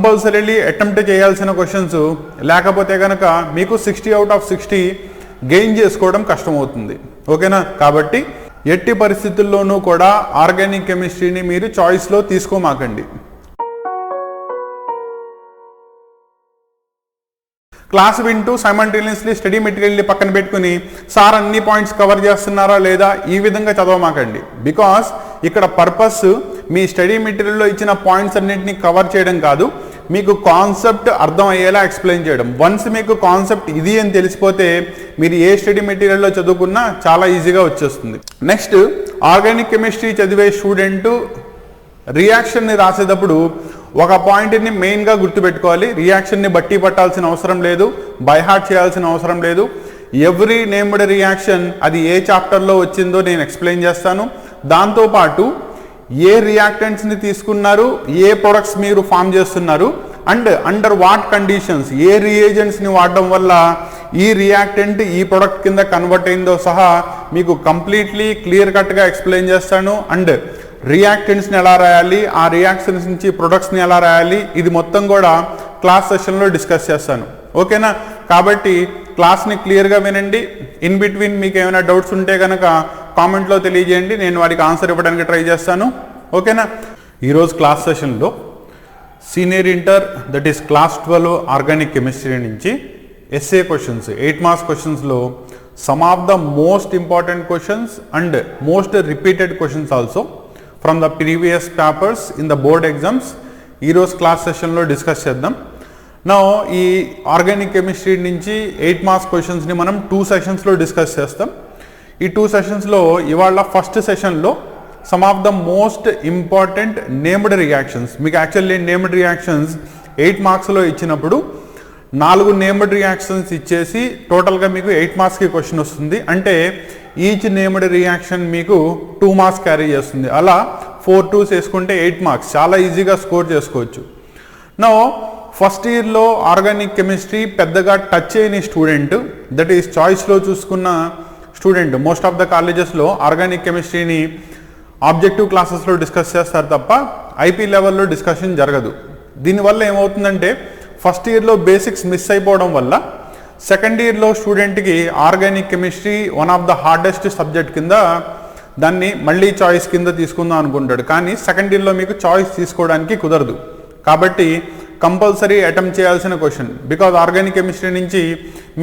Compulsorily attempt చేయాల్సిన questions, లేకపోతే కనుక మీకు 60 out of 60 గెయిన్ చేసుకోవడం కష్టమవుతుంది. ఓకేనా? కాబట్టి ఎట్టి పరిస్థితుల్లోనూ కూడా ఆర్గానిక్ కెమిస్ట్రీని మీరు చాయిస్లో తీసుకోమాకండి. క్లాస్ వింటూ సైమల్టేనియస్లీ స్టడీ మెటీరియల్ని పక్కన పెట్టుకుని సార్ అన్ని పాయింట్స్ కవర్ చేస్తున్నారా లేదా ఈ విధంగా చదవమాకండి. బికాస్ ఇక్కడ పర్పస్ మీ స్టడీ మెటీరియల్లో ఇచ్చిన పాయింట్స్ అన్నింటినీ కవర్ చేయడం కాదు, మీకు కాన్సెప్ట్ అర్థం అయ్యేలా ఎక్స్ప్లెయిన్ చేయడం. వన్స్ మీకు కాన్సెప్ట్ ఇది అని తెలిసిపోతే మీరు ఏ స్టడీ మెటీరియల్లో చదువుకున్నా చాలా ఈజీగా వచ్చేస్తుంది. నెక్స్ట్, ఆర్గానిక్ కెమిస్ట్రీ చదివే స్టూడెంట్ రియాక్షన్ని రాసేటప్పుడు ఒక పాయింట్ని మెయిన్గా గుర్తుపెట్టుకోవాలి. రియాక్షన్ని బట్టి పట్టాల్సిన అవసరం లేదు, బైహార్ట్ చేయాల్సిన అవసరం లేదు. ఎవ్రీ నేమ్డ్ రియాక్షన్ అది ఏ చాప్టర్లో వచ్చిందో నేను ఎక్స్ప్లెయిన్ చేస్తాను. దాంతోపాటు ఏ రియాక్టెంట్స్ని తీసుకున్నారు, ఏ ప్రొడక్ట్స్ మీరు ఫామ్ చేస్తున్నారు, అండ్ అండర్ వాట్ కండిషన్స్, ఏ రియేజెంట్స్ని వాడడం వల్ల ఈ రియాక్టెంట్ ఈ ప్రొడక్ట్ కింద కన్వర్ట్ అయిందో సహా మీకు కంప్లీట్లీ క్లియర్ కట్గా ఎక్స్ప్లెయిన్ చేస్తాను. అండ్ రియాక్టెంట్స్ని ఎలా రాయాలి, ఆ రియాక్షన్స్ నుంచి ప్రొడక్ట్స్ని ఎలా రాయాలి, ఇది మొత్తం కూడా క్లాస్ సెషన్లో డిస్కస్ చేస్తాను. ఓకేనా? కాబట్టి క్లాస్ని క్లియర్గా వినండి. ఇన్ బిట్వీన్ మీకు ఏమైనా డౌట్స్ ఉంటే కనుక కామెంట్లో తెలియజేయండి, నేను వాటికి ఆన్సర్ ఇవ్వడానికి ట్రై చేస్తాను. ఓకేనా? ఈరోజు క్లాస్ సెషన్లో senior inter that is class 12 organic chemistry నుంచి ఎస్ఏ క్వశ్చన్స్ 8 మార్క్స్ క్వశ్చన్స్లో some of the most important questions and most repeated questions also from the previous papers in the board exams ఈరోజు class సెషన్లో discuss చేద్దాం. నా ఈ organic chemistry నుంచి 8 marks క్వశ్చన్స్ని మనం 2 సెషన్స్లో డిస్కస్ చేస్తాం. ఈ 2 సెషన్స్లో ఇవాళ ఫస్ట్ సెషన్లో some of the most important named reactions, మీకు యాక్చువల్లీ నేమ్డ్ రియాక్షన్స్ 8 మార్క్స్లో ఇచ్చినప్పుడు 4 నేమ్డ్ రియాక్షన్స్ ఇచ్చేసి టోటల్గా మీకు 8 మార్క్స్కి క్వశ్చన్ వస్తుంది. అంటే ఈచ్ నేమ్డ్ రియాక్షన్ మీకు 2 మార్క్స్ క్యారీ చేస్తుంది. అలా 4 2s వేసుకుంటే 8 మార్క్స్ చాలా ఈజీగా స్కోర్ చేసుకోవచ్చు. నా ఫస్ట్ ఇయర్లో ఆర్గానిక్ కెమిస్ట్రీ పెద్దగా టచ్ చేయని స్టూడెంట్, దట్ ఈస్ చాయిస్లో చూసుకున్న స్టూడెంట్, మోస్ట్ ఆఫ్ ద కాలేజెస్లో ఆర్గానిక్ కెమిస్ట్రీని ఆబ్జెక్టివ్ క్లాసెస్లో డిస్కస్ చేస్తారు తప్ప ఐపీ లెవెల్లో డిస్కషన్ జరగదు. దీనివల్ల ఏమవుతుందంటే ఫస్ట్ ఇయర్లో బేసిక్స్ మిస్ అయిపోవడం వల్ల సెకండ్ ఇయర్లో స్టూడెంట్కి organic chemistry one of the hardest subject కింద దాన్ని మళ్ళీ చాయిస్ కింద తీసుకుందాం అనుకుంటాడు. కానీ సెకండ్ ఇయర్లో మీకు చాయిస్ తీసుకోవడానికి కుదరదు. కాబట్టి కంపల్సరీ అటెంప్ట్ చేయాల్సిన క్వశ్చన్, బికాజ్ ఆర్గానిక్ కెమిస్ట్రీ నుంచి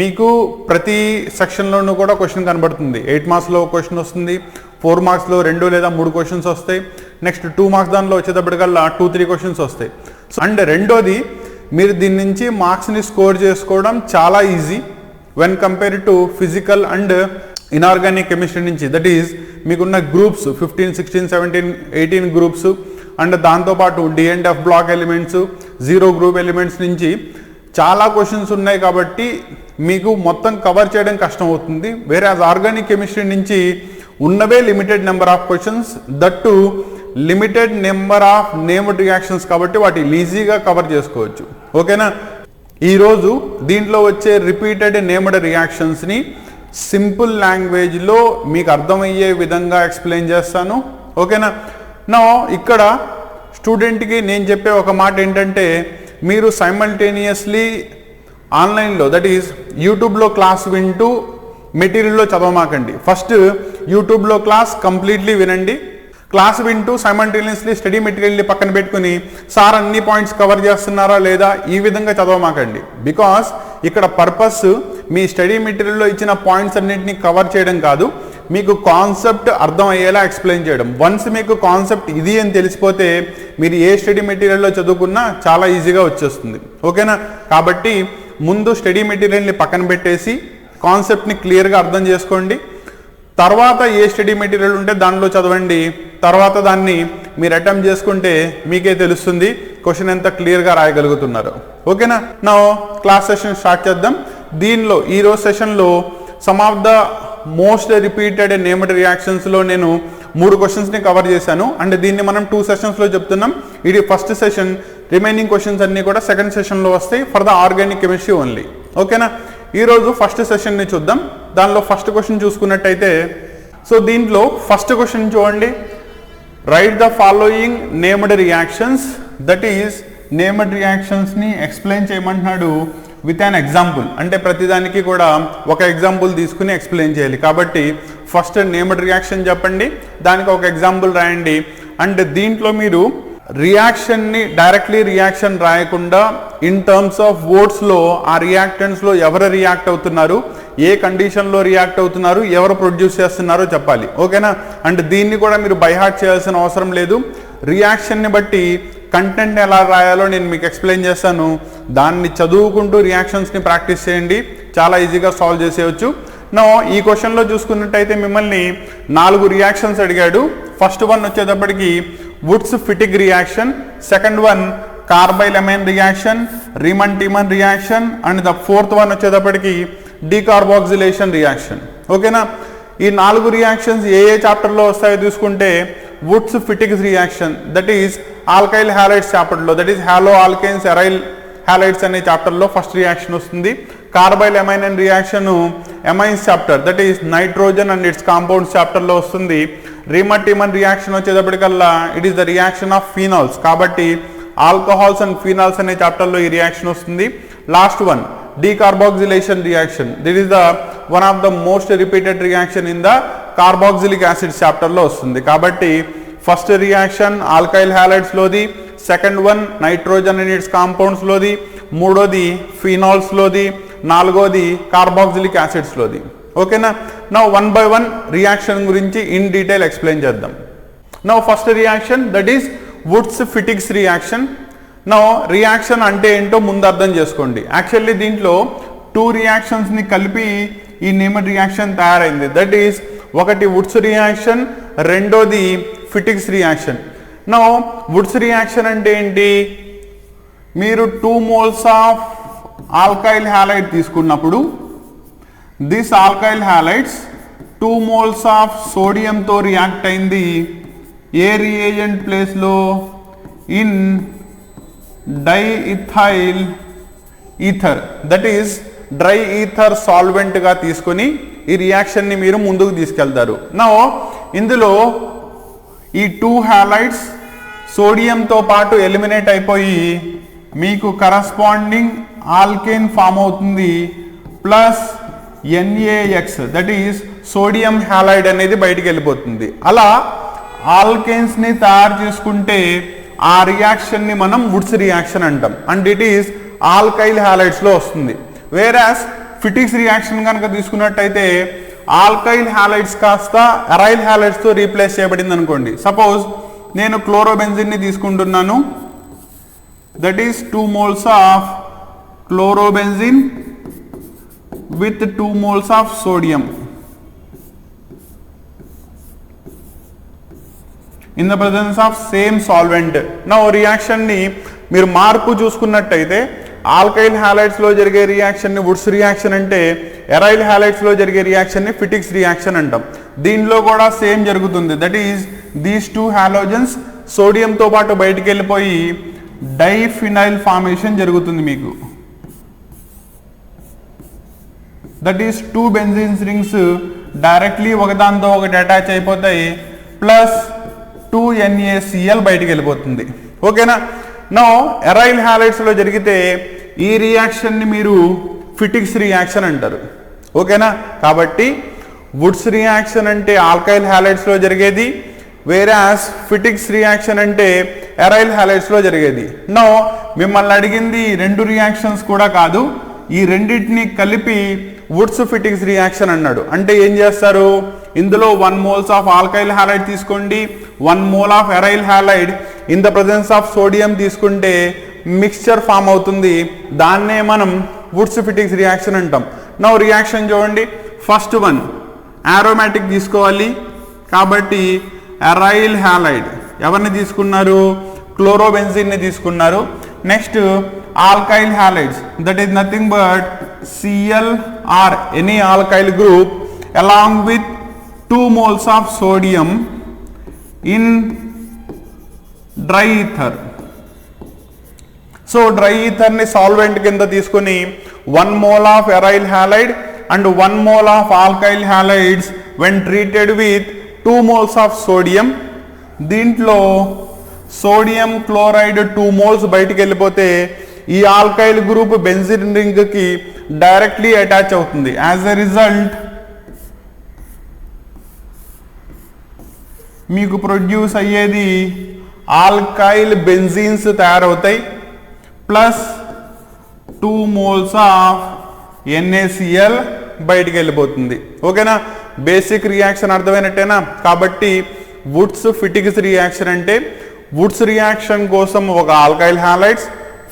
మీకు ప్రతి సెక్షన్లోనూ కూడా క్వశ్చన్ కనబడుతుంది. 8 మార్క్స్లో క్వశ్చన్ వస్తుంది, 4 మార్క్స్లో 2 లేదా 3 క్వశ్చన్స్ వస్తాయి, నెక్స్ట్ 2 మార్క్స్ దానిలో వచ్చేటప్పటికల్లా 2-3 క్వశ్చన్స్ వస్తాయి. అండ్ రెండోది, మీరు దీని నుంచి మార్క్స్ని స్కోర్ చేసుకోవడం చాలా easy when compare to physical and inorganic chemistry నుంచి. దట్ ఈజ్ మీకున్న గ్రూప్స్ 15, 16, 17, 18 గ్రూప్స్ అండ్ దాంతోపాటు డిఎండ్ఎఫ్ బ్లాక్ ఎలిమెంట్స్, 0 గ్రూప్ ఎలిమెంట్స్ నుంచి చాలా క్వశ్చన్స్ ఉన్నాయి. కాబట్టి మీకు మొత్తం కవర్ చేయడం కష్టం అవుతుంది. వేరే ఆర్గానిక్ కెమిస్ట్రీ నుంచి ఉన్నవే limited number of questions, that to limited number of named reactions, కాబట్టి వాటి ఈజీగా కవర్ చేసుకోవచ్చు. ఓకేనా? ఈరోజు దీంట్లో వచ్చే రిపీటెడ్ నేమ్డ్ రియాక్షన్స్ని సింపుల్ లాంగ్వేజ్లో మీకు అర్థమయ్యే విధంగా ఎక్స్ప్లెయిన్ చేస్తాను. ఓకేనా? నా ఇక్కడ స్టూడెంట్కి నేను చెప్పే ఒక మాట ఏంటంటే, మీరు సైమల్టేనియస్లీ ఆన్లైన్లో దట్ ఈజ్ యూట్యూబ్లో క్లాస్ వింటూ మెటీరియల్లో చదవమాకండి. ఫస్ట్ యూట్యూబ్లో క్లాస్ కంప్లీట్లీ వినండి. క్లాస్ వింటూ సైమల్టేనియస్లీ స్టడీ మెటీరియల్ని పక్కన పెట్టుకుని సార్ అన్ని పాయింట్స్ కవర్ చేస్తున్నారా లేదా ఈ విధంగా చదవమాకండి. బికాస్ ఇక్కడ పర్పస్ మీ స్టడీ మెటీరియల్లో ఇచ్చిన పాయింట్స్ అన్నింటినీ కవర్ చేయడం కాదు, మీకు కాన్సెప్ట్ అర్థం అయ్యేలా ఎక్స్ప్లెయిన్ చేయడం. వన్స్ మీకు కాన్సెప్ట్ ఇది అని తెలిసిపోతే మీరు ఏ స్టడీ మెటీరియల్లో చదువుకున్నా చాలా ఈజీగా వచ్చేస్తుంది. ఓకేనా? కాబట్టి ముందు స్టడీ మెటీరియల్ని పక్కన పెట్టేసి కాన్సెప్ట్ని క్లియర్గా అర్థం చేసుకోండి. తర్వాత ఏ స్టడీ మెటీరియల్ ఉంటే దానిలో చదవండి. తర్వాత దాన్ని మీరు అటెంప్ట్ చేసుకుంటే మీకే తెలుస్తుంది క్వశ్చన్ ఎంత క్లియర్గా రాయగలుగుతున్నారు. ఓకేనా? నా క్లాస్ సెషన్ స్టార్ట్ చేద్దాం. దీనిలో ఈరోజు సెషన్లో some of the most repeated named రియాక్షన్స్లో నేను 3 క్వశ్చన్స్ని కవర్ చేశాను. అండ్ దీన్ని మనం 2 సెషన్స్లో చెప్తున్నాం. ఇది ఫస్ట్ సెషన్, రిమైనింగ్ క్వశ్చన్స్ అన్నీ కూడా సెకండ్ సెషన్లో వస్తాయి for the organic chemistry only. ఓకేనా? ఈరోజు ఫస్ట్ సెషన్ని చూద్దాం. దానిలో ఫస్ట్ క్వశ్చన్ చూసుకున్నట్టయితే, సో దీంట్లో ఫస్ట్ క్వశ్చన్ చూడండి. Write the following named reactions, that is named రియాక్షన్స్ని ఎక్స్ప్లెయిన్ చేయమంటున్నాడు విత్ అన్ ఎగ్జాంపుల్. అంటే ప్రతిదానికి కూడా ఒక ఎగ్జాంపుల్ తీసుకుని ఎక్స్ప్లెయిన్ చేయాలి. కాబట్టి ఫస్ట్ నేమ్డ్ రియాక్షన్ చెప్పండి, దానికి ఒక ఎగ్జాంపుల్ రాయండి. అండ్ దీంట్లో మీరు రియాక్షన్ని డైరెక్ట్లీ రియాక్షన్ రాయకుండా ఇన్ టర్మ్స్ ఆఫ్ వర్డ్స్లో ఆ రియాక్టెంట్స్లో ఎవరు రియాక్ట్ అవుతున్నారు, ఏ కండిషన్లో రియాక్ట్ అవుతున్నారు, ఎవరు ప్రొడ్యూస్ చేస్తున్నారో చెప్పాలి. ఓకేనా? అండ్ దీన్ని కూడా మీరు బైహార్ట్ చేయాల్సిన అవసరం లేదు. రియాక్షన్ని బట్టి కంటెంట్ ఎలా రాయాలో నేను మీకు ఎక్స్ప్లెయిన్ చేస్తాను. దాన్ని చదువుకుంటూ రియాక్షన్స్ని ప్రాక్టీస్ చేయండి, చాలా ఈజీగా సాల్వ్ చేసేయచ్చు. నో ఈ క్వశ్చన్లో చూసుకున్నట్టయితే మిమ్మల్ని 4 రియాక్షన్స్ అడిగాడు. ఫస్ట్ వన్ వచ్చేటప్పటికి Wurtz Fittig reaction, second one carbylamine reaction, Reimer Tiemann reaction, and the fourth one వచ్చేటప్పటికి డీకార్బాక్సిలేషన్ రియాక్షన్. ఓకేనా? ఈ 4 రియాక్షన్స్ ఏ చాప్టర్లో వస్తాయో చూసుకుంటే Wurtz ఫిటిక్స్ reaction that is alkyl halides చాప్టర్లో, that is haloalkanes aryl halides అనే చాప్టర్లో ఫస్ట్ రియాక్షన్ వస్తుంది. Carbylamine and reaction amines chapter that is nitrogen and its compounds చాప్టర్లో వస్తుంది. రీమన్ టీమన్ రియాక్షన్ వచ్చేటప్పటికల్లా it is the reaction of phenols, కాబట్టి alcohols and phenols అనే చాప్టర్లో ఈ రియాక్షన్ వస్తుంది. Last one decarboxylation reaction, that is the one of the most repeated reaction in the carboxylic acid చాప్టర్లో వస్తుంది. కాబట్టి ఫస్ట్ రియాక్షన్ ఆల్కైల్ హ్యాలైడ్స్లోది, second one nitrogen and its కాంపౌండ్స్లోది, మూడోది ఫీనాల్స్లోది, నాలుగోది కార్బాక్సిలిక్ యాసిడ్స్లోది. ఓకేనా? Now one by one reaction గురించి ఇన్ డీటెయిల్ ఎక్స్ప్లెయిన్ చేద్దాం. Now first reaction that is Wurtz ఫిటిక్స్ reaction. Now reaction అంటే ఏంటో ముందు అర్థం చేసుకోండి. యాక్చువల్లీ దీంట్లో 2 రియాక్షన్స్ని కలిపి ఈ నేమ్డ్ రియాక్షన్ తయారైంది. దట్ ఈస్ ఒకటి వుడ్స్ రియాక్షన్, రెండోది Fittig reaction. Now Wurtz reaction అంటే ఏంటి? మీరు 2 moles ఆఫ్ ఆల్కైల్ హ్యాలైడ్ తీసుకున్నప్పుడు this alkyl halides 2 moles of సోడియంతో రియాక్ట్ అయింది ఏ రియేజెంట్ ప్లేస్లో? In diethyl ether, that is dry ether సాల్వెంట్గా తీసుకొని ఈ రియాక్షన్ని మీరు ముందుకు తీసుకెళ్తారు. నౌ ఇందులో ఈ 2 హ్యాలైడ్స్ సోడియంతో పాటు ఎలిమినేట్ అయిపోయి మీకు కరస్పాండింగ్ ఆల్కేన్ ఫామ్ అవుతుంది plus NaX, that is sodium halide అనేది బయటికి వెళ్ళిపోతుంది. అలా ఆల్కేన్స్ని తయారు చేసుకుంటే ఆ రియాక్షన్ని మనం వుడ్స్ రియాక్షన్ అంటాం. అండ్ ఇట్ ఈస్ ఆల్కైల్ హ్యాలైడ్స్లో వస్తుంది. వేరాస్ ఫిటిక్స్ రియాక్షన్ కనుక తీసుకున్నట్టయితే ఆల్కైల్ హ్యాలైడ్స్ కాస్త ఎరైల్ హ్యాలైడ్స్తో రీప్లేస్ చేయబడింది అనుకోండి. సపోజ్ నేను క్లోరోబెంజిన్ని తీసుకుంటున్నాను, that is 2 moles of chlorobenzene with 2 moles of sodium in the presence of same solvent. నా రియాక్షన్ని మీరు మార్పు చూసుకున్నట్టయితే ఆల్కైల్ హ్యాలైడ్స్లో జరిగే రియాక్షన్ని వుడ్స్ రియాక్షన్ అంటే, ఎరైల్ హ్యాలైడ్స్లో జరిగే రియాక్షన్ని ఫిటిక్స్ రియాక్షన్ అంటాం. దీనిలో కూడా సేమ్ జరుగుతుంది. దట్ ఈస్ దీస్ 2 హాలోజన్స్ సోడియంతో పాటు బయటికి వెళ్ళిపోయి డైఫినైల్ ఫార్మేషన్ జరుగుతుంది మీకు. దట్ ఈస్ 2 బెంజీన్స్ రింగ్స్ డైరెక్ట్లీ ఒకదాంతో ఒకటి అటాచ్ అయిపోతాయి ప్లస్ 2 NaCl బయటికి వెళ్ళిపోతుంది. ఓకేనా? నో ఎరైల్ హ్యాలైడ్స్లో జరిగితే ఈ రియాక్షన్ని మీరు ఫిటిక్స్ రియాక్షన్ అంటారు. ఓకేనా? కాబట్టి వుడ్స్ రియాక్షన్ అంటే ఆల్కైల్ హ్యాలైడ్స్లో జరిగేది, వేరాస్ ఫిటిక్స్ రియాక్షన్ అంటే ఎరైల్ హ్యాలైడ్స్లో జరిగేది. నో మిమ్మల్ని అడిగింది 2 రియాక్షన్స్ కూడా కాదు, ఈ రెండింటిని కలిపి వుడ్స్ ఫిటిక్స్ రియాక్షన్ అన్నాడు. అంటే ఏం చేస్తారు? ఇందులో 1 moles ఆఫ్ ఆల్కైల్ హ్యాలైడ్ తీసుకోండి, 1 mole of arrival halide in the presence of sodium తీసుకుంటే మిక్స్చర్ ఫామ్ అవుతుంది. దాన్నే మనం వుడ్స్ ఫిటిక్స్ రియాక్షన్ అంటాం. నౌ రియాక్షన్ చూడండి. ఫస్ట్ వన్ ఆరోమాటిక్ తీసుకోవాలి, కాబట్టి ఎరైల్ హ్యాలైడ్ ఎవరిని తీసుకున్నారు? క్లోరోబెంజిన్ని తీసుకున్నారు. Next alkyl halides, that is nothing but Cl or any alkyl group along with 2 moles of sodium in dry ether. So dry ether ni solvent కింద తీసుకొని 1 mole of aryl halide and 1 mole of alkyl halides when treated with 2 moles of sodium. దీంట్లో sodium chloride 2 moles బయటికి వెళ్ళిపోతే ఈ alkyl group benzene ring కి directly attach అవుతుంది. As a result మీకు produce అయ్యేది ఆల్కైల్ బెంజీన్స్ తయారవుతాయి ప్లస్ 2 మోల్స్ ఆఫ్ NaCl బయటికి వెళ్ళిపోతుంది. ఓకేనా, బేసిక్ రియాక్షన్ అర్థమైనట్టేనా? కాబట్టి వుడ్స్ ఫిట్టింగ్స్ రియాక్షన్ అంటే వుడ్స్ రియాక్షన్ కోసం ఒక ఆల్కైల్ హ్యాలైడ్స్,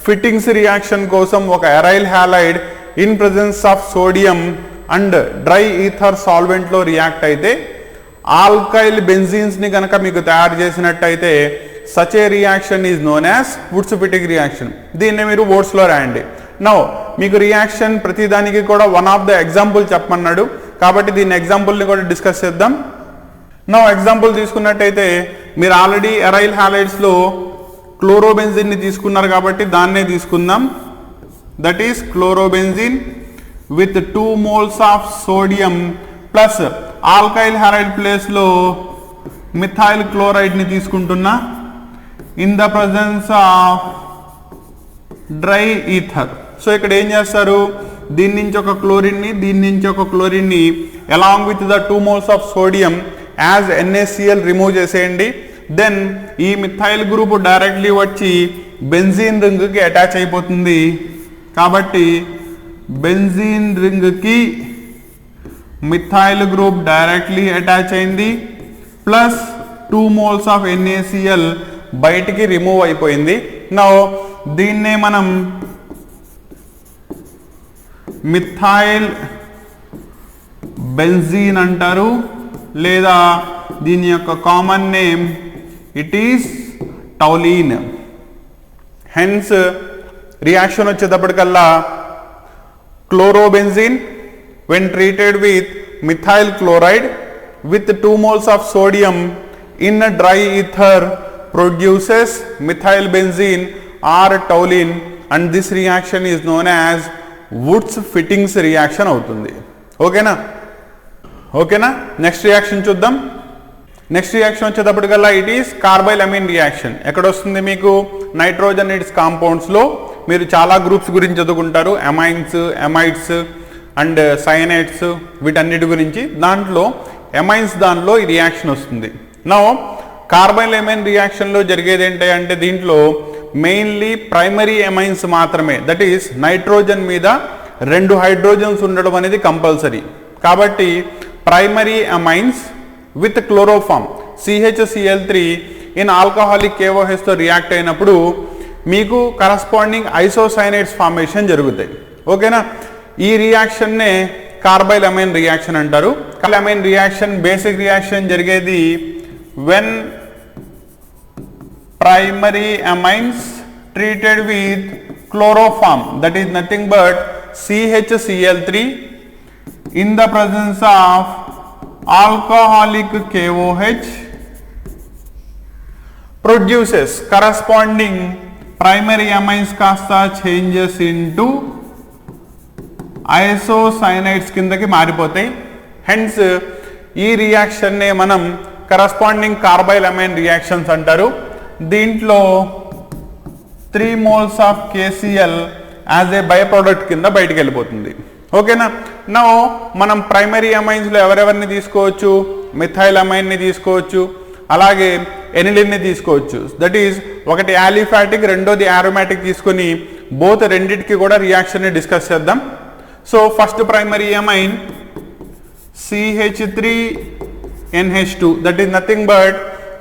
ఫిట్టింగ్స్ రియాక్షన్ కోసం ఒక aryl halide in presence of sodium and dry ether solvent లో రియాక్ట్ అయితే ఆల్కైల్ బెంజీన్స్ ని కనుక మీకు తయారు చేసినట్టయితే such a reaction is known as Wurtz Fittig reaction. దీన్ని మీరు వర్డ్స్ లో రాయండి. నౌ మీకు రియాక్షన్ ప్రతిదానికి కూడా వన్ ఆఫ్ ద ఎగ్జాంపుల్ చెప్పమన్నాడు కాబట్టి దీని ఎగ్జాంపుల్ని కూడా డిస్కస్ చేద్దాం. నౌ ఎగ్జాంపుల్ తీసుకున్నట్టయితే మీరు ఆల్రెడీ ఎరైల్ హ్యాలైడ్స్ లో క్లోరోబెంజిన్ ని తీసుకున్నారు కాబట్టి దాన్నే తీసుకుందాం. That is chlorobenzene with 2 moles of sodium plus alkyl halide place లో మిథైల్ క్లోరైడ్ ని తీసుకుంటున్నా in the presence of dry ether. So ఇక్కడ ఏం చేస్తారు, దీని నుంచి ఒక క్లోరిన్ ని దీని నుంచి ఒక క్లోరిన్ ని along with the 2 moles of sodium as NaCl remove చేసేయండి. దెన్ ఈ మిథైల్ గ్రూప్ డైరెక్ట్లీ వచ్చి బెంజీన్ రింగ్ కి అటాచ్ అయిపోతుంది. కాబట్టి బెంజీన్ రింగ్ కి మిథైల్ గ్రూప్ డైరెక్ట్లీ అటాచ్ అయింది ప్లస్ 2 మోల్స్ ఆఫ్ NaCl బయటికి రిమూవ్ అయిపోయింది. నౌ దీన్నే మనం మిథైల్ బెంజీన్ అంటారు లేదా దీని యొక్క common name it is toluene. Hence reaction వచ్చేటప్పటికల్లా chlorobenzene when treated with methyl chloride with 2 moles of sodium in a dry ether produces methyl benzene or toluene and this reaction is known as Woods fittings reaction అవుతుంది. ఓకేనా ఓకేనా next reaction చూద్దాం. Next reaction వచ్చేటప్పటికల్లా it is carbylamine reaction. ఎక్కడ వస్తుంది మీకు nitrogen it's compounds లో మీరు చాలా గ్రూప్స్ గురించి చదువుకుంటారు, అమైన్స్, అమైడ్స్ అండ్ సైనైడ్స్ వీటన్నిటి గురించి. దాంట్లో ఎమైన్స్ దానిలో ఈ రియాక్షన్ వస్తుంది. నౌ కార్బైల్ అమైన్ రియాక్షన్లో జరిగేది ఏంటి అంటే దీంట్లో మెయిన్లీ ప్రైమరీ ఎమైన్స్ మాత్రమే, దట్ ఈస్ నైట్రోజన్ మీద 2 హైడ్రోజన్స్ ఉండడం అనేది కంపల్సరీ. కాబట్టి primary amines with chloroform CHCl3 in alcoholic KOH తో రియాక్ట్ అయినప్పుడు మీకు కరస్పాండింగ్ ఐసోసైనైడ్స్ ఫార్మేషన్ జరుగుతాయి. ఓకేనా, ఈ రియాక్షన్నే కార్బైల్ అమైన్ రియాక్షన్ అంటారు. కార్బైల్ అమైన్ రియాక్షన్ బేసిక్ రియాక్షన్ జరిగేది when primary amines treated with chloroform, that is nothing but CHCl3 in the presence of alcoholic KOH produces corresponding primary amines కాస్త changes into isocyanide కిందకి మారిపోతాయి. Hence ఈ reaction నే మనం corresponding కార్బైల్ amine reactions అంటారు. దీంట్లో 3 moles of KCl as a by product కింద బయటికి వెళ్ళిపోతుంది. ఓకేనా, నౌ మనం ప్రైమరీ అమైన్స్లో ఎవరెవరిని తీసుకోవచ్చు, మిథైల్ అమైన్ని తీసుకోవచ్చు, అలాగే ఎనిలిన్ని తీసుకోవచ్చు. దట్ ఈస్ ఒకటి యాలిఫాటిక్, రెండోది ఆరోమాటిక్ తీసుకొని బోత్ రెండింటికి కూడా రియాక్షన్ని డిస్కస్ చేద్దాం. So first primary amine CH3NH2, that is nothing but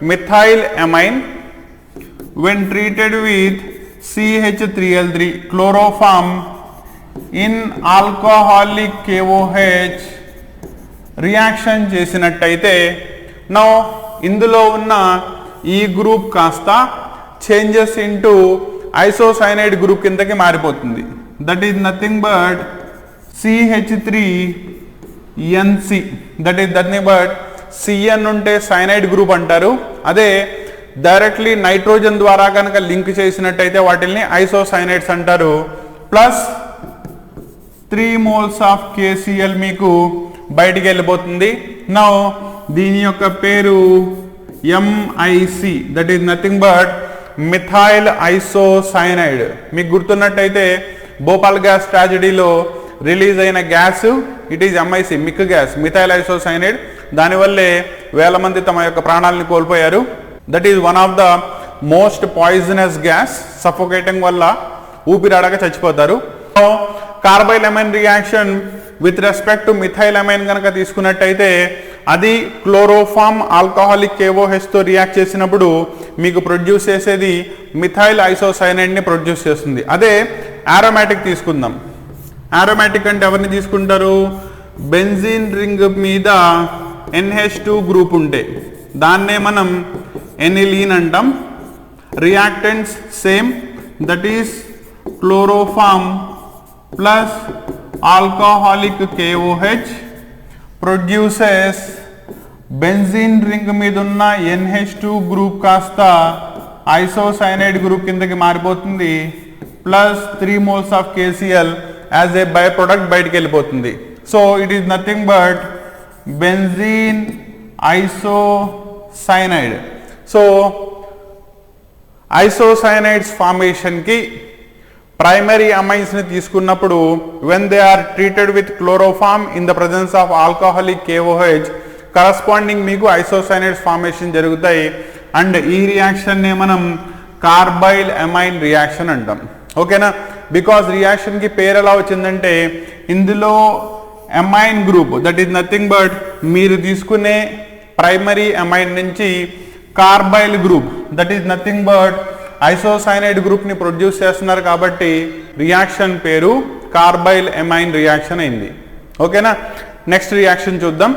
methyl amine when treated with CH3L3 chloroform in alcoholic KOH reaction చేసినట్టయితే నౌ ఇందులో ఉన్న ఈ గ్రూప్ కాస్త చేంజెస్ ఇంటూ ఐసోసైనైడ్ గ్రూప్ కిందకి మారిపోతుంది. That is nothing but CH3NC, that is nothing but CN ఉంటే cyanide group అంటారు. అదే డైరెక్ట్లీ నైట్రోజన్ ద్వారా కనుక లింక్ చేసినట్టయితే వాటిని ఐసోసైనైడ్స్ అంటారు. ప్లస్ 3 moles ఆఫ్ KCl మీకు బయటికి వెళ్ళిపోతుంది. నౌ దీని యొక్క పేరు MIC, that is nothing but methyl isocyanide. మీకు గుర్తున్నట్టయితే భోపాల్ గ్యాస్ ట్రాజడీలో రిలీజ్ అయిన gas it is MIC, MIC gas, methyl isocyanide. దానివల్లే వేల మంది తమ యొక్క ప్రాణాలను కోల్పోయారు. That is one of the most poisonous gas. Suffocating వల్ల ఊపిరాడక చచ్చిపోతారు. Carbylamine reaction with respect to methyl amine కనుక తీసుకున్నట్టయితే అది క్లోరోఫామ్ ఆల్కహాలిక్ KOH తో రియాక్ట్ చేసినప్పుడు మీకు ప్రొడ్యూస్ చేసేది మిథైల్ ఐసోసైనైడ్ని ప్రొడ్యూస్ చేస్తుంది. అదే ఆరోమాటిక్ తీసుకుందాం. ఆరోమాటిక్ అంటే ఎవరిని తీసుకుంటారు? బెంజీన్ రింగ్ మీద NH2 గ్రూప్ ఉంటే దాన్నే మనం ఎనిలీన్ అంటాం. Reactants same, that is chloroform plus alcoholic KOH produces benzene ring మీద ఉన్న NH2 గ్రూప్ కాస్త ఐసోసైనైడ్ గ్రూప్ కిందకి మారిపోతుంది. Plus 3 moles of KCl as a by product బయటికి వెళ్ళిపోతుంది. So it is nothing but benzene isocyanide. So isocyanides ఫార్మేషన్కి primary అమైన్స్ని తీసుకున్నప్పుడు when they are treated with chloroform in the presence of alcoholic KOH corresponding మీకు isocyanides formation జరుగుతాయి. And ఈ రియాక్షన్నే మనం కార్బైల్ అమైన్ రియాక్షన్ అంటాం. ఓకేనా? బికాజ్ రియాక్షన్కి పేరు ఎలా వచ్చిందంటే ఇందులో amine group that is nothing but మీరు తీసుకునే ప్రైమరీ అమైన్ నుంచి carbyl group that is nothing but isocyanide గ్రూప్ని ప్రొడ్యూస్ చేస్తున్నారు కాబట్టి రియాక్షన్ పేరు కార్బైల్ అమైన్ రియాక్షన్ అయింది. ఓకేనా? నెక్స్ట్ రియాక్షన్ చూద్దాం.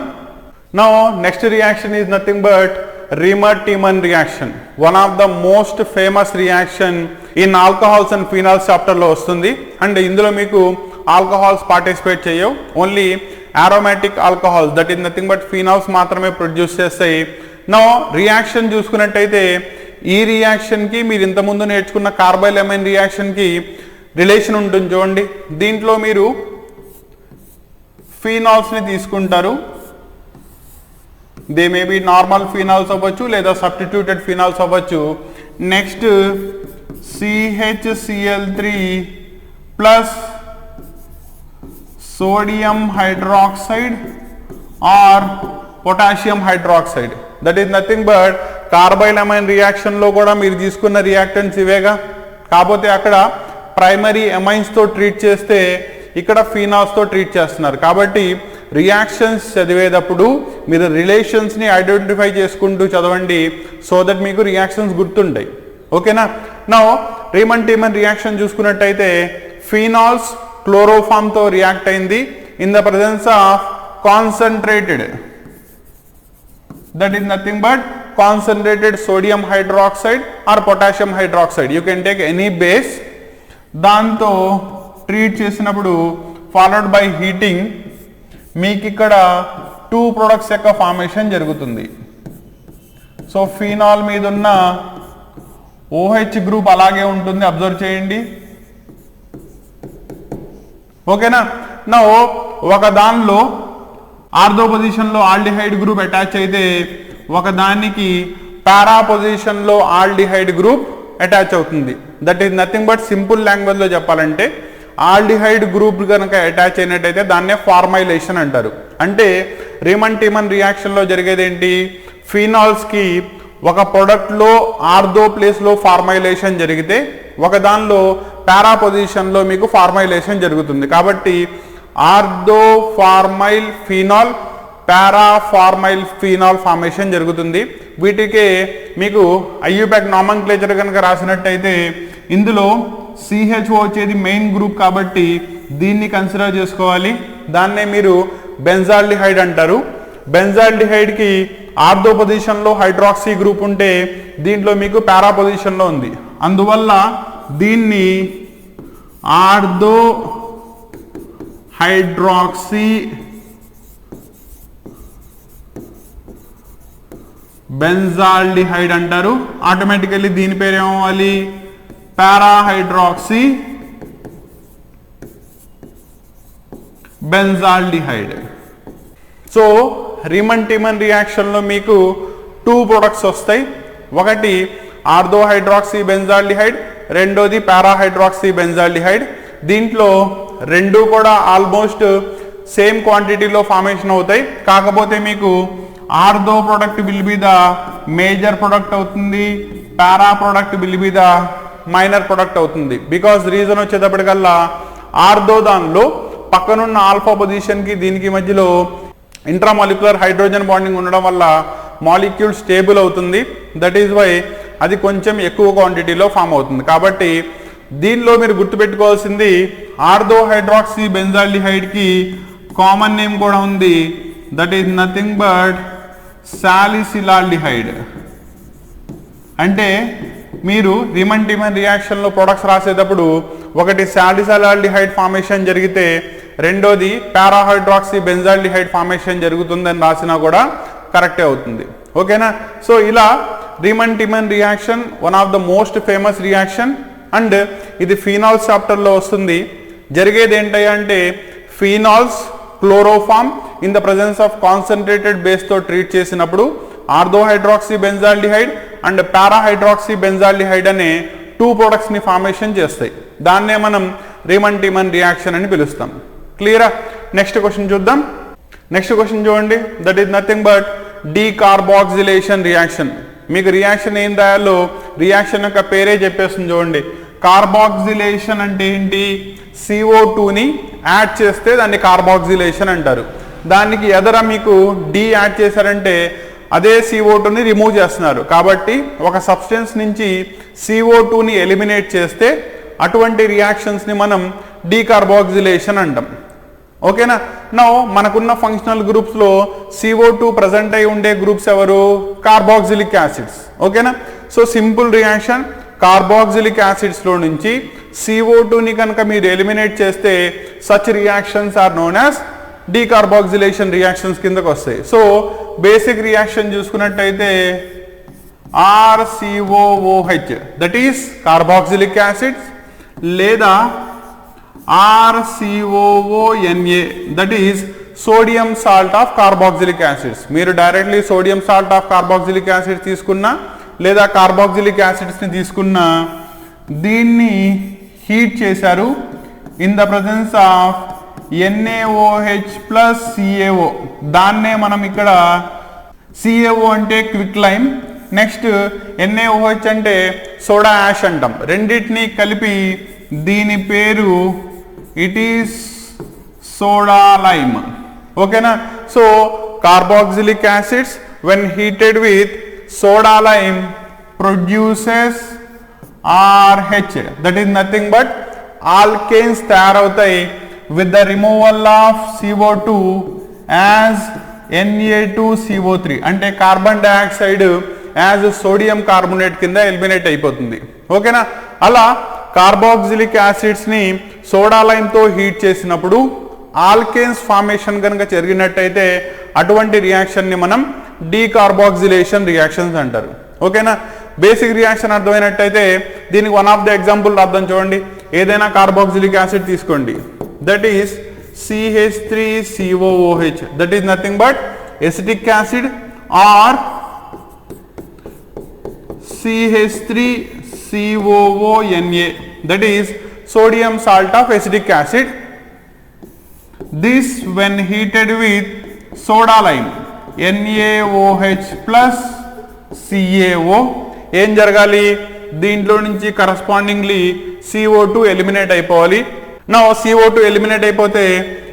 Now next reaction is nothing but Reimer Tiemann reaction. One of the most famous reaction in alcohols and phenols చాప్టర్లో వస్తుంది. And ఇందులో మీకు ఆల్కహాల్స్ పార్టిసిపేట్ చేయవు, only aromatic alcohols that is nothing but phenols మాత్రమే produce చేస్తాయి. Now reaction చూసుకున్నట్టయితే ఈ రియాక్షన్కి మీరు ఇంతకుముందు నేర్చుకున్న కార్బైల్ అమైన్ రియాక్షన్కి రిలేషన్ ఉంటుంది చూడండి. దీంట్లో మీరు ఫీనాల్స్ని తీసుకుంటారు. They may be normal phenols అవ్వచ్చు లేదా సబ్స్టిట్యూటెడ్ ఫీనాల్స్ అవ్వచ్చు. Next CHCl3 plus sodium hydroxide or potassium hydroxide that is nothing but carbylamine రియాక్షన్లో కూడా మీరు తీసుకున్న రియాక్టెంట్స్ ఇవేగా. కాకపోతే అక్కడ ప్రైమరీ అమైన్స్తో ట్రీట్ చేస్తే ఇక్కడ ఫీనాల్స్తో ట్రీట్ చేస్తున్నారు. కాబట్టి రియాక్షన్స్ చదివేటప్పుడు మీరు రిలేషన్స్ని ఐడెంటిఫై చేసుకుంటూ చదవండి సో దట్ మీకు రియాక్షన్స్ గుర్తుంటాయి. ఓకేనా? నౌ రీమన్-టీమన్ రియాక్షన్ చూసుకున్నట్టయితే ఫీనాల్స్ క్లోరోఫామ్తో రియాక్ట్ అయింది in the presence of concentrated that is nothing but concentrated sodium hydroxide or potassium hydroxide. You can take any base. దాంతో ట్రీట్ చేసినప్పుడు ఫాలోడ్ బై హీటింగ్ మీకు ఇక్కడ 2 products యొక్క ఫార్మేషన్ జరుగుతుంది. సో ఫీనాల్ మీద ఉన్న OH గ్రూప్ అలాగే ఉంటుంది, అబ్జర్వ్ చేయండి. ఓకేనా? నా ఒక దానిలో ఆర్థో పొజిషన్లో ఆల్డిహైడ్ గ్రూప్ అటాచ్ అయితే ఒకదానికి పారా పొజిషన్లో ఆల్డిహైడ్ గ్రూప్ అటాచ్ అవుతుంది. That is nothing but simple లాంగ్వేజ్లో చెప్పాలంటే ఆల్డిహైడ్ గ్రూప్ కనుక అటాచ్ అయినట్టయితే దాన్నే ఫార్మైలేషన్ అంటారు. అంటే రీమన్-టీమన్ రియాక్షన్లో జరిగేది ఏంటి? ఫీనాల్స్కి ఒక ప్రొడక్ట్లో ఆర్థో ప్లేస్లో ఫార్మైలేషన్ జరిగితే ఒక దానిలో పారా పొజిషన్లో మీకు ఫార్మైలేషన్ జరుగుతుంది. కాబట్టి ఆర్థో ఫార్మైల్ ఫీనాల్, పారా ఫార్మైల్ ఫీనాల్ ఫార్మేషన్ జరుగుతుంది. వీటికే మీకు IUPAC నామన్క్లేచర్ కనుక రాసినట్టయితే ఇందులో CHO వచ్చేది మెయిన్ గ్రూప్ కాబట్టి దీన్ని కన్సిడర్ చేసుకోవాలి. దాన్నే మీరు బెంజాల్డిహైడ్ అంటారు. బెంజాల్డిహైడ్కి ఆర్థో పొజిషన్లో హైడ్రాక్సీ గ్రూప్ ఉంటే దీంట్లో మీకు పారా పొజిషన్లో ఉంది. అందువల్ల దీన్ని ఆర్థో హైడ్రాక్సీ బెంజాల్డిహైడ్ అంటారు. ఆటోమేటికల్లీ దీని పేరు ఏమవ్వాలి? Parahydroxy benzaldehyde. సో రీమన్-టీమన్ రియాక్షన్లో మీకు 2 ప్రొడక్ట్స్ వస్తాయి. ఒకటి ఆర్థో హైడ్రాక్సీ బెంజాల్డిహైడ్, రెండోది పారా హైడ్రాక్సీ బెంజాల్డిహైడ్. దీంట్లో రెండు కూడా ఆల్మోస్ట్ సేమ్ క్వాంటిటీలో ఫార్మేషన్ అవుతాయి. కాకపోతే మీకు ortho product will be the major product అవుతుంది, para product will be the minor product అవుతుంది. బికాస్ రీజన్ వచ్చేటప్పటికల్లా ఆర్థో దానిలో పక్కనున్న ఆల్ఫా పొజిషన్కి దీనికి మధ్యలో ఇంట్రామాలిక్యులర్ హైడ్రోజన్ బాండింగ్ ఉండడం వల్ల మాలిక్యూల్ స్టేబుల్ అవుతుంది. దట్ ఈజ్ వై అది కొంచెం ఎక్కువ క్వాంటిటీలో ఫామ్ అవుతుంది. కాబట్టి దీనిలో మీరు గుర్తుపెట్టుకోవాల్సింది ఆర్థో హైడ్రాక్సీ బెంజాల్డిహైడ్కి కామన్ నేమ్ కూడా ఉంది. That is nothing but salicylaldehyde. అంటే మీరు రిమన్ టిమన్ రియాక్షన్లో ప్రొడక్ట్స్ రాసేటప్పుడు ఒకటి సాలిసిలాల్డిహైడ్ ఫార్మేషన్ జరిగితే రెండోది పారాహైడ్రాక్సీ బెంజాల్డిహైడ్ ఫార్మేషన్ జరుగుతుందని రాసినా కూడా కరెక్టే అవుతుంది. ఓకేనా? సో ఇలా Reimer Tiemann reaction one of the most famous reaction and ఇది ఫీనాల్స్ చాప్టర్లో వస్తుంది. జరిగేది ఏంటంటే phenols chloroform in the presence of concentrated బేస్తో ట్రీట్ చేసినప్పుడు ortho hydroxy benzaldehyde and para hydroxy benzaldehyde అనే టూ ప్రొడక్ట్స్ని ఫార్మేషన్ చేస్తాయి. దాన్నే మనం రిమన్ టిమన్ రియాక్షన్ అని పిలుస్తాం. క్లియరా? నెక్స్ట్ క్వశ్చన్ చూద్దాం. నెక్స్ట్ క్వశ్చన్ చూడండి. That is nothing but decarboxylation reaction. మీకు రియాక్షన్ ఏం రాయాలో రియాక్షన్ యొక్క పేరే చెప్పేస్తుంది చూడండి. కార్బాక్సిలేషన్ అంటే ఏంటి? CO2ని యాడ్ చేస్తే దాన్ని కార్బాక్సిలేషన్ అంటారు. దానికి ఎదర మీకు డి యాడ్ చేశారంటే అదే CO2ని రిమూవ్ చేస్తున్నారు. కాబట్టి ఒక సబ్స్టెన్స్ నుంచి CO2ని ఎలిమినేట్ చేస్తే అటువంటి రియాక్షన్స్ని మనం డీకార్బాక్సిలేషన్ అంటాం. ఓకేనా? నౌ మనకున్న ఫంక్షనల్ గ్రూప్స్లో CO2 ప్రజెంట్ అయి ఉండే గ్రూప్స్ ఎవరు? Carboxylic acids. ఓకేనా? సో సింపుల్ రియాక్షన్, కార్బాక్సిలిక్ యాసిడ్స్లో నుంచి CO2ని కనుక మీరు ఎలిమినేట్ చేస్తే such reactions are known as decarboxylation reactions కిందకు వస్తాయి. సో బేసిక్ రియాక్షన్ చూసుకున్నట్టయితే RCOOH that is carboxylic acids, లేదా RCOONA that is sodium salt of carboxylic acids. మీరు directly sodium salt of carboxylic acids తీసుకున్నా లేదా కార్బాక్సిలిక్ యాసిడ్స్ని తీసుకున్నా దీన్ని హీట్ చేశారు in the presence of NaOH plus CaO. దాన్నే మనం ఇక్కడ CaO అంటే క్విక్ లైమ్, నెక్స్ట్ NaOH అంటే సోడా యాష్ అంటాం. రెండింటినీ కలిపి దీని పేరు ఇట్ ఈస్ సోడా లైమ్. ఓకేనా? So carboxylic acids when heated with soda lime produces RH. That is nothing but alkanes తయారవుతాయి with the removal of CO2 as Na2CO3 అంటే carbon dioxide as sodium carbonate కింద eliminate అయిపోతుంది. ఓకేనా? అలా carboxylic యాసిడ్స్ని soda లైమ్తో heat చేసినప్పుడు alkanes formation కనుక జరిగినట్టయితే అటువంటి రియాక్షన్ని మనం డీకార్బాక్సిలేషన్ రియాక్షన్స్ అంటారు. ఓకేనా? బేసిక్ రియాక్షన్ అర్థమైనట్టయితే దీనికి వన్ ఆఫ్ ద ఎగ్జాంపుల్ అర్థం చూడండి. ఏదైనా కార్బాక్సిలిక్ యాసిడ్ తీసుకోండి, that is CH3COOH. That is nothing but acetic acid or CH3COONA. That is sodium salt of acetic acid. This when heated with soda lime NaOH plus CaO ఏం జరగాలి? దీంట్లో నుంచి కరస్పాండింగ్లీ CO2 eliminate అయిపోవాలి. నా CO2 eliminate అయిపోతే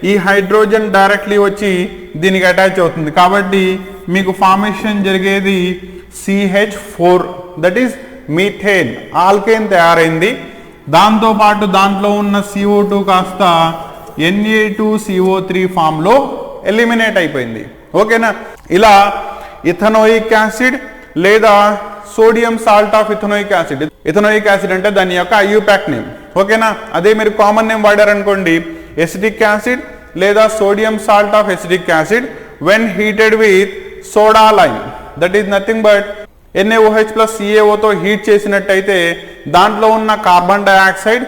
ఈ hydrogen directly వచ్చి దీనికి అటాచ్ అవుతుంది. కాబట్టి మీకు ఫార్మేషన్ జరిగేది CH4 that is methane, alkane తయారైంది. దాంతోపాటు దాంట్లో ఉన్న CO2 కాస్త Na2CO3 ఫామ్లో ఎలిమినేట్ అయిపోయింది. ఓకేనా? ఇలా ఇథనోయిక్ యాసిడ్ లేదా sodium salt of ethanoic acid. Ethanoic acid అంటే దాని యొక్క ఐయుపాక్ నేమ్. ఓకేనా? అదే మీరు కామన్ నేమ్ వాడారనుకోండి ఎసిటిక్ యాసిడ్ లేదా sodium salt of acetic acid when heated with soda lime that is nothing but NaOH plus CaOతో హీట్ చేసినట్టయితే దాంట్లో ఉన్న carbon dioxide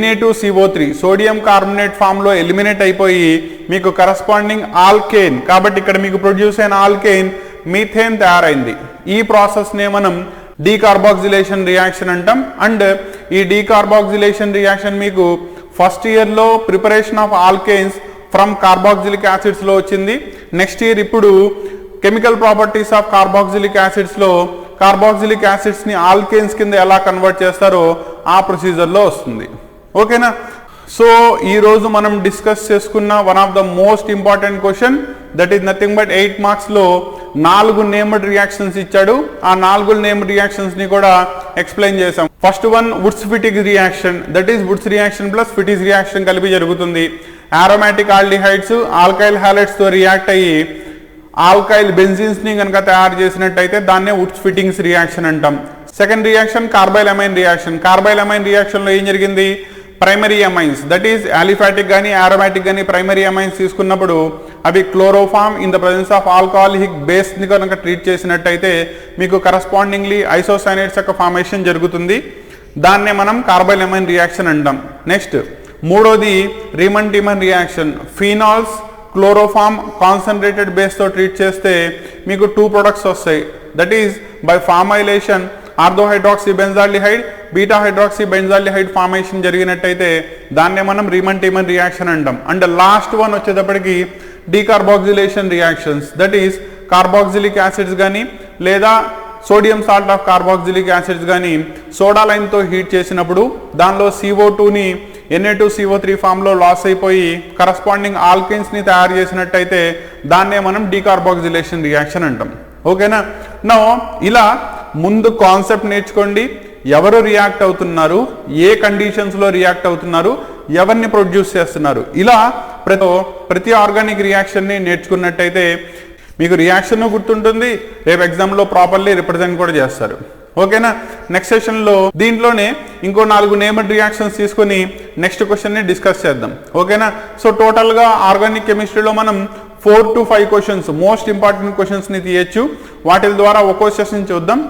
Na2CO3 sodium carbonate ఫామ్లో ఎలిమినేట్ అయిపోయి మీకు కరస్పాండింగ్ ఆల్కేన్, కాబట్టి ఇక్కడ మీకు ప్రొడ్యూస్ అయిన ఆల్కేన్ మీథేన్ తయారైంది. ఈ ప్రాసెస్నే మనం డీకార్బాక్సిలేషన్ రియాక్షన్ అంటాం. అండ్ ఈ డీకార్బాక్సిలేషన్ రియాక్షన్ మీకు ఫస్ట్ ఇయర్లో preparation of alkanes from carboxylic యాసిడ్స్లో వచ్చింది. నెక్స్ట్ ఇయర్ ఇప్పుడు కెమికల్ ప్రాపర్టీస్ ఆఫ్ కార్బాక్సిలిక్ యాసిడ్స్లో కార్బాక్సిలిక్ యాసిడ్స్ని ఆల్కేన్స్ కింద ఎలా కన్వర్ట్ చేస్తారో ఆ ప్రొసీజర్లో వస్తుంది. ఓకేనా? సో ఈరోజు మనం డిస్కస్ చేసుకున్న one of the most important question, that is nothing but 8 మార్క్స్లో 4 నేమ్డ్ రియాక్షన్స్ ఇచ్చాడు. ఆ 4 నేమ్డ్ రియాక్షన్స్ని కూడా ఎక్స్ప్లెయిన్ చేసాం. First one Wurtz Fittig reaction, that is Wurtz reaction plus Fittig reaction కలిపి జరుగుతుంది. ఆరోమాటిక్ ఆల్డిహైడ్స్ ఆల్కైల్ హాలైడ్స్తో రియాక్ట్ అయ్యి ఆల్కైల్ బెంజిన్స్ని కనుక తయారు చేసినట్టయితే దాన్నే వుడ్స్ ఫిట్టింగ్స్ రియాక్షన్ అంటాం. Second reaction carbylamine reaction. Carbylamine రియాక్షన్లో ఏం జరిగింది? Primary amines, that is aliphatic కానీ ఆరోమాటిక్ కానీ ప్రైమరీ అమైన్స్ తీసుకున్నప్పుడు అవి chloroform in the presence of alcoholic బేస్ని కనుక ట్రీట్ చేసినట్టయితే మీకు కరస్పాండింగ్లీ ఐసోసైనేట్స్ యొక్క ఫార్మేషన్ జరుగుతుంది. దాన్నే మనం కార్బైల్ అమైన్ రియాక్షన్ అంటాం. నెక్స్ట్ మూడోది Reimer Tiemann reaction. Phenols chloroform concentrated బేస్తో ట్రీట్ చేస్తే మీకు 2 ప్రొడక్ట్స్ వస్తాయి. That is by formylation ortho hydroxy benzaldehyde beta hydroxy benzaldehyde formation జరిగినట్టయితే దాన్నే మనం రీమన్ టీమన్ రియాక్షన్ అంటాం. అండ్ లాస్ట్ వన్ వచ్చేటప్పటికి decarboxylation reactions, that is carboxylic acids కానీ లేదా sodium salt of carboxylic acids కానీ సోడా లైన్తో హీట్ చేసినప్పుడు దానిలో CO2ని Na2CO3 ఫామ్లో లాస్ అయిపోయి కరస్పాండింగ్ ఆల్కెన్స్ని తయారు చేసినట్టయితే దాన్నే మనం డీకార్బాక్సిలేషన్ రియాక్షన్ అంటాం. ఓకేనా? నో ఇలా ముందు కాన్సెప్ట్ నేర్చుకోండి. ఎవరు రియాక్ట్ అవుతున్నారు, ఏ కండిషన్స్లో రియాక్ట్ అవుతున్నారు, ఎవరిని ప్రొడ్యూస్ చేస్తున్నారు, ఇలా ప్రతి ఆర్గానిక్ రియాక్షన్ని నేర్చుకున్నట్టయితే మీకు రియాక్షన్ గుర్తుంటుంది, రేపు ఎగ్జామ్లో ప్రాపర్లీ రిప్రజెంట్ కూడా చేస్తారు. ఓకేనా? నెక్స్ట్ సెషన్లో దీంట్లోనే ఇంకో 4 నేమ్డ్ రియాక్షన్స్ తీసుకొని నెక్స్ట్ క్వశ్చన్ని డిస్కస్ చేద్దాం. ఓకేనా? సో టోటల్గా ఆర్గానిక్ కెమిస్ట్రీలో మనం 4 to 5 క్వశ్చన్స్ మోస్ట్ ఇంపార్టెంట్ క్వశ్చన్స్ని తీయచ్చు. వాటి ద్వారా ఒక్కో సెషన్ చూద్దాం.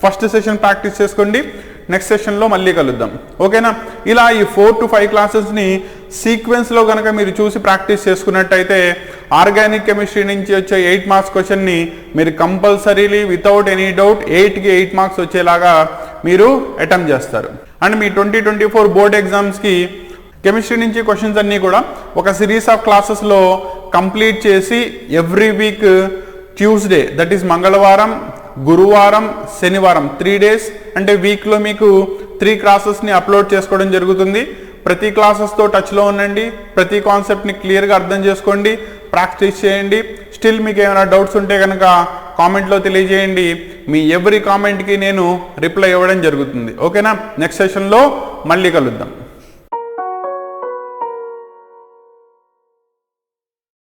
ఫస్ట్ సెషన్ ప్రాక్టీస్ చేసుకోండి, నెక్స్ట్ సెషన్లో మళ్ళీ కలుద్దాం. ఓకేనా? ఇలా ఈ 4 to 5 క్లాసెస్ని సీక్వెన్స్లో కనుక మీరు చూసి ప్రాక్టీస్ చేసుకున్నట్టయితే ఆర్గానిక్ కెమిస్ట్రీ నుంచి వచ్చే 8 మార్క్స్ క్వశ్చన్ని మీరు కంపల్సరీలీ వితౌట్ ఎనీ డౌట్ 8కి 8 మార్క్స్ వచ్చేలాగా మీరు అటెంప్ట్ చేస్తారు. అండ్ మీ 2024 బోర్డ్ ఎగ్జామ్స్కి కెమిస్ట్రీ నుంచి క్వశ్చన్స్ అన్నీ కూడా ఒక సిరీస్ ఆఫ్ క్లాసెస్లో కంప్లీట్ చేసి every week Tuesday, that is మంగళవారం, గురువారం, శనివారం 3 days అంటే వీక్లో మీకు 3 క్లాసెస్ని అప్లోడ్ చేసుకోవడం జరుగుతుంది. ప్రతి క్లాసెస్తో టచ్లో ఉండండి, ప్రతి కాన్సెప్ట్ని క్లియర్గా అర్థం చేసుకోండి, ప్రాక్టీస్ చేయండి. స్టిల్ మీకు ఏమైనా డౌట్స్ ఉంటే కనుక కామెంట్లో తెలియజేయండి. మీ ఎవ్రీ కామెంట్కి నేను రిప్లై ఇవ్వడం జరుగుతుంది. ఓకేనా? నెక్స్ట్ సెషన్లో మళ్ళీ కలుద్దాం.